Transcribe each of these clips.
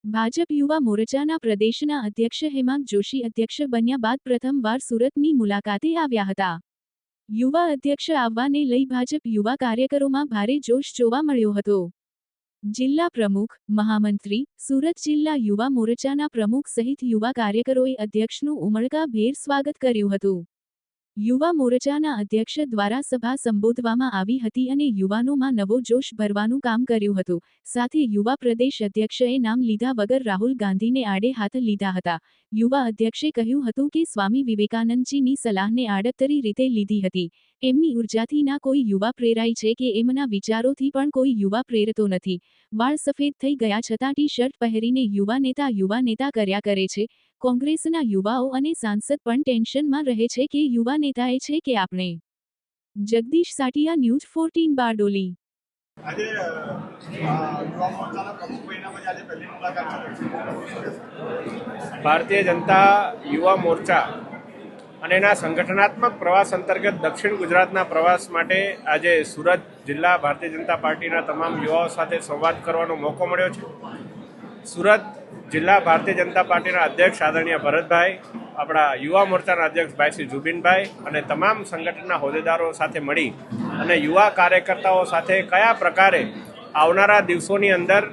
ભાજપ યુવા મોરચાના પ્રદેશના અધ્યક્ષ હેમાંગ જોશી અધ્યક્ષ બન્યા બાદ પ્રથમવાર સુરતની મુલાકાતે આવ્યા હતા। યુવા અધ્યક્ષ આવવાને લઈ ભાજપ યુવા કાર્યકરોમાં ભારે જોશ જોવા મળ્યો હતો। જિલ્લા પ્રમુખ, મહામંત્રી, સુરત જિલ્લા યુવા મોરચાના પ્રમુખ સહિત યુવા કાર્યકરોએ અધ્યક્ષનું ઉમળકાભેર સ્વાગત કર્યું હતું। યુવા મોરચાના અધ્યક્ષ દ્વારા સભા સંબોધવામાં આવી હતી અને યુવાનોમાં નવો જોશ ભરવાનું કામ કર્યું હતું। સાથે યુવા પ્રદેશ અધ્યક્ષએ નામ લીધા વગર રાહુલ ગાંધીને આડે હાથ લીધા હતા। યુવા અધ્યક્ષે કહ્યું હતું કે સ્વામી વિવેકાનંદજીની સલાહને આડકતરી રીતે લીધી હતી। એમની ઉર્જાથી ના કોઈ યુવા પ્રેરાય છે કે એમના વિચારોથી પણ કોઈ યુવા પ્રેરતો નથી। વાળ સફેદ થઈ ગયા છતાં ટી શર્ટ પહેરીને યુવા નેતા કર્યા કરે છે। કોંગ્રેસના યુવાઓ અને સાંસદ પણ ટેન્શનમાં રહે છે કે યુવા નેતાએ છે કે આપણે। જગદીશ સાટિયા, ન્યૂઝ 14 બારડોલી। ભારતીય જનતા યુવા મોરચા અને એના સંગઠનાત્મક પ્રવાસ અંતર્ગત દક્ષિણ ગુજરાતના પ્રવાસ માટે આજે સુરત જિલ્લા ભારતીય જનતા પાર્ટીના તમામ યુવાઓ સાથે સંવાદ કરવાનો મોકો મળ્યો છે। સુરત જિલ્લા ભારતીય જનતા પાર્ટીના અધ્યક્ષ આદરણીય ભરતભાઈ, આપણા યુવા મોરચાના અધ્યક્ષ ભાઈ શ્રી જુબીનભાઈ અને તમામ સંગઠનના હોદ્દેદારો સાથે મળી અને યુવા કાર્યકર્તાઓ સાથે કયા પ્રકારે આવનારા દિવસોની અંદર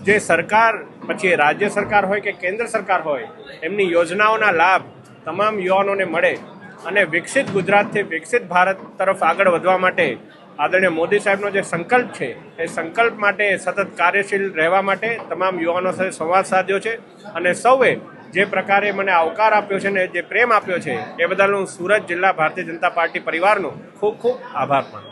જે સરકાર, પછી રાજ્ય સરકાર હોય કે કેન્દ્ર સરકાર હોય, એમની યોજનાઓના લાભ તમામ યુવાનોને મળે અને વિકસિત ગુજરાતથી વિકસિત ભારત તરફ આગળ વધવા માટે આદરણીય મોદી સાહેબનો જે સંકલ્પ છે એ સંકલ્પ માટે સતત કાર્યશીલ રહેવા માટે તમામ યુવાનો સાથે સંવાદ સાધ્યો છે। અને સૌએ જે પ્રકારે મને આવકાર આપ્યો છે ને જે પ્રેમ આપ્યો છે એ બદલ હું સુરત જિલ્લા ભારતીય જનતા પાર્ટી પરિવારનો ખૂબ ખૂબ આભાર માનું છું।